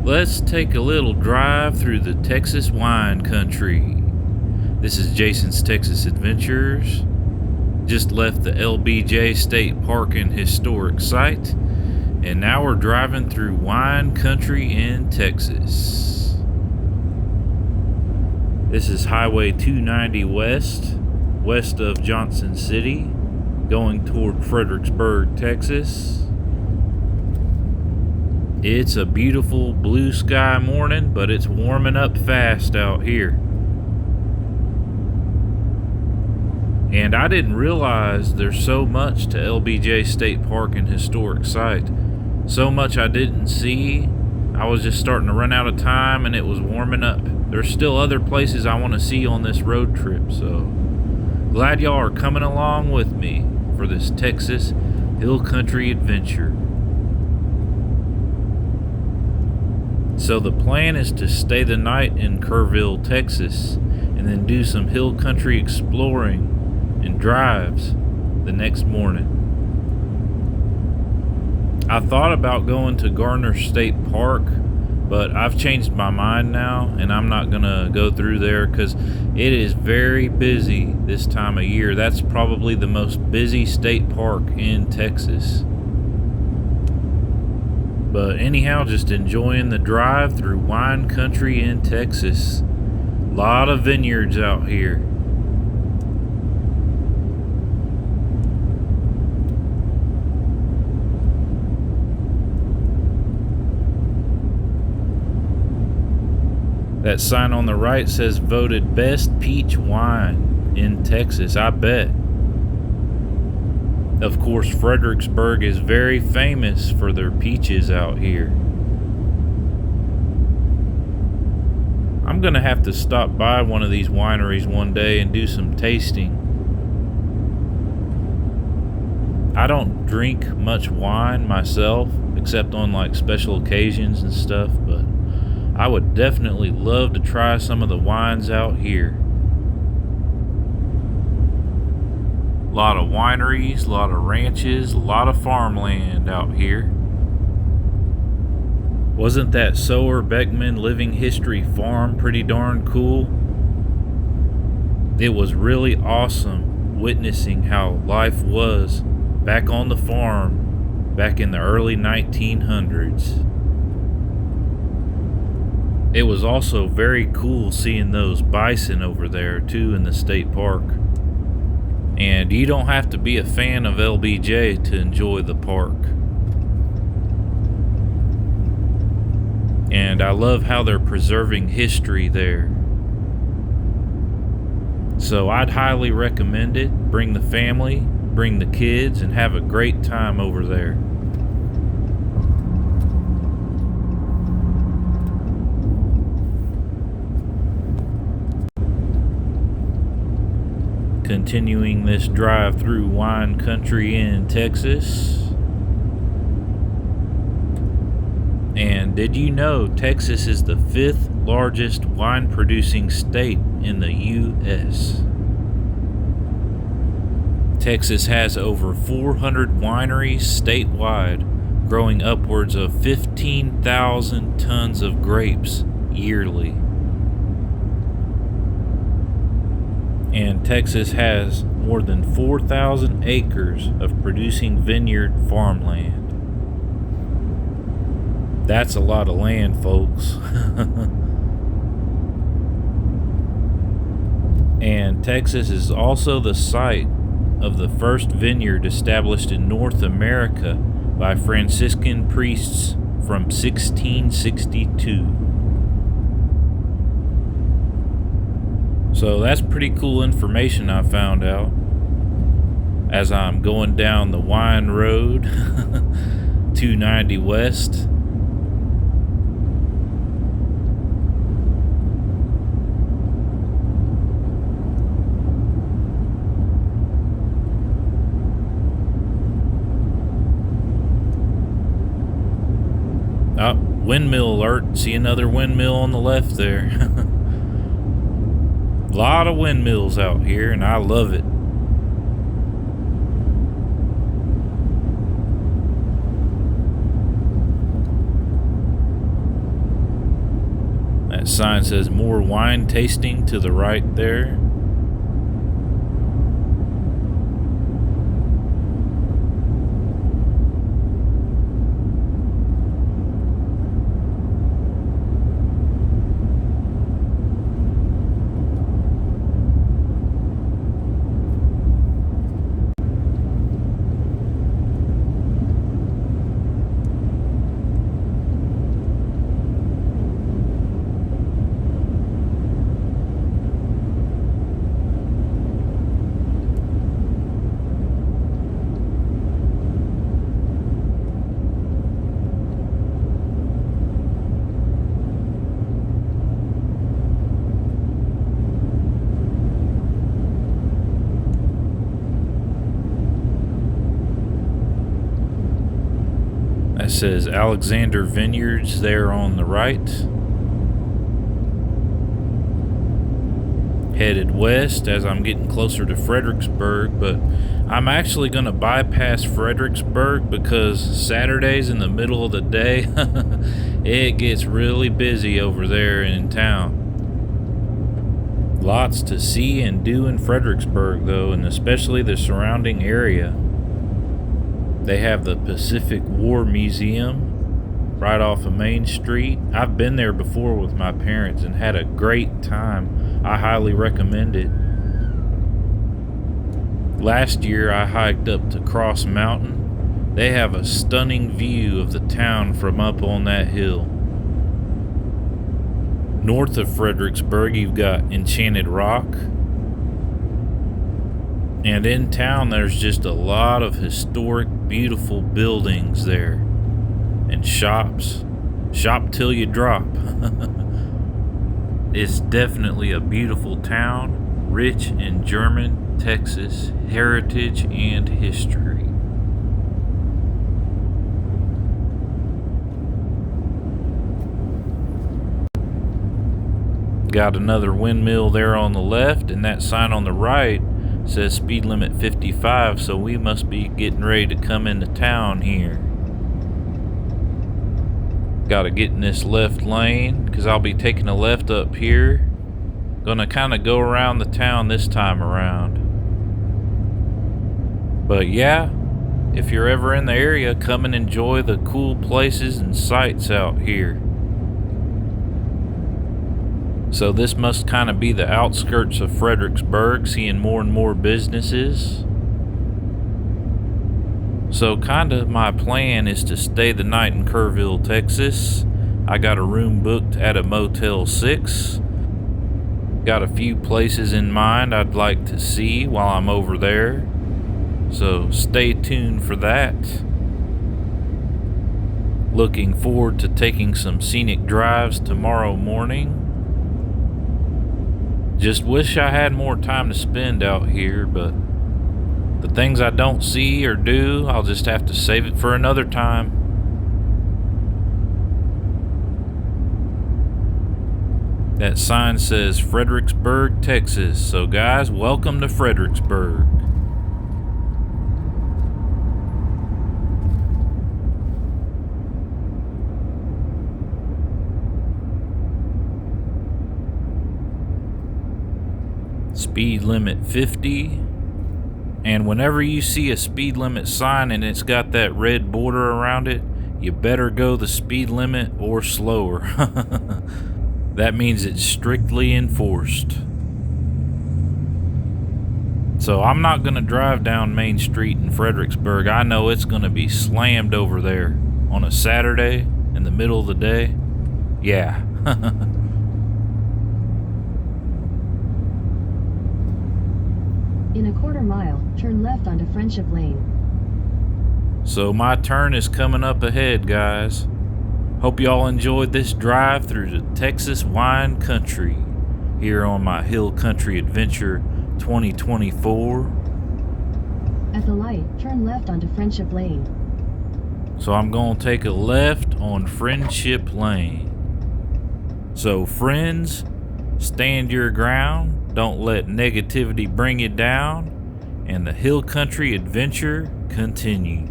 Let's take a little drive through the Texas wine country. This is Jason's Texas Adventures. Just left the LBJ State Park and Historic Site, and now we're driving through wine country in Texas. This is Highway 290 west of Johnson City, going toward Fredericksburg, Texas. It's a beautiful blue sky morning, but it's warming up fast out here. And I didn't realize there's so much to LBJ State Park and Historic Site. So much I didn't see. I was just starting to run out of time and it was warming up. There's still other places I want to see on this road trip, so glad y'all are coming along with me for this Texas hill country adventure. So the plan is to stay the night in Kerrville, Texas, and then do some hill country exploring and drives the next morning. I thought about going to Garner State Park, but I've changed my mind now, and I'm not gonna go through there because it is very busy this time of year. That's probably the most busy state park in Texas. But anyhow, just enjoying the drive through wine country in Texas. A lot of vineyards out here. That sign on the right says voted best peach wine in Texas, I bet. Of course, Fredericksburg is very famous for their peaches out here. I'm gonna have to stop by one of these wineries one day and do some tasting. I don't drink much wine myself, except on like special occasions and stuff, but I would definitely love to try some of the wines out here. A lot of wineries, a lot of ranches, a lot of farmland out here. Wasn't that Sower Beckman Living History Farm pretty darn cool? It was really awesome witnessing how life was back on the farm back in the early 1900s. It was also very cool seeing those bison over there too in the state park. And you don't have to be a fan of LBJ to enjoy the park. And I love how they're preserving history there. So I'd highly recommend it. Bring the family, bring the kids, and have a great time over there. Continuing this drive through wine country in Texas. And did you know Texas is the 5th largest wine producing state in the U.S.? Texas has over 400 wineries statewide, growing upwards of 15,000 tons of grapes yearly. And Texas has more than 4,000 acres of producing vineyard farmland. That's a lot of land, folks. And Texas is also the site of the first vineyard established in North America by Franciscan priests from 1662. So that's pretty cool information I found out as I'm going down the wine road 290 west. Oh, windmill alert. See another windmill on the left there. A lot of windmills out here, and I love it. That sign says more wine tasting to the right there. That says Alexander Vineyards there on the right. Headed west as I'm getting closer to Fredericksburg, but I'm actually going to bypass Fredericksburg because Saturdays in the middle of the day, it gets really busy over there in town. Lots to see and do in Fredericksburg though, and especially the surrounding area. They have the Pacific War Museum right off of Main Street. I've been there before with my parents and had a great time. I highly recommend it. Last year I hiked up to Cross Mountain. They have a stunning view of the town from up on that hill. North of Fredericksburg you've got Enchanted Rock. And in town there's just a lot of historic, beautiful buildings there. And shops. Shop till you drop. It's definitely a beautiful town, rich in German, Texas, heritage and history. Got another windmill there on the left, and that sign on the right says speed limit 55, so we must be getting ready to come into town here. Gotta get in this left lane because I'll be taking a left up here. Gonna kind of go around the town this time around. But yeah, if you're ever in the area, come and enjoy the cool places and sights out here. So this must kind of be the outskirts of Fredericksburg, seeing more and more businesses. So kind of my plan is to stay the night in Kerrville, Texas. I got a room booked at a Motel 6. Got a few places in mind I'd like to see while I'm over there. So stay tuned for that. Looking forward to taking some scenic drives tomorrow morning. Just wish I had more time to spend out here, but the things I don't see or do, I'll just have to save it for another time. That sign says Fredericksburg, Texas. So guys, welcome to Fredericksburg. Speed limit 50. And whenever you see a speed limit sign and it's got that red border around it, you better go the speed limit or slower. That means it's strictly enforced. So I'm not going to drive down Main Street in Fredericksburg. I know it's going to be slammed over there on a Saturday in the middle of the day. Yeah. In a quarter mile, turn left onto Friendship Lane. So my turn is coming up ahead, guys. Hope y'all enjoyed this drive through the Texas wine country here on my Hill Country Adventure 2024. At the light, turn left onto Friendship Lane. So I'm going to take a left on Friendship Lane. So friends, stand your ground. Don't let negativity bring you down. And the Hill Country Adventure continue.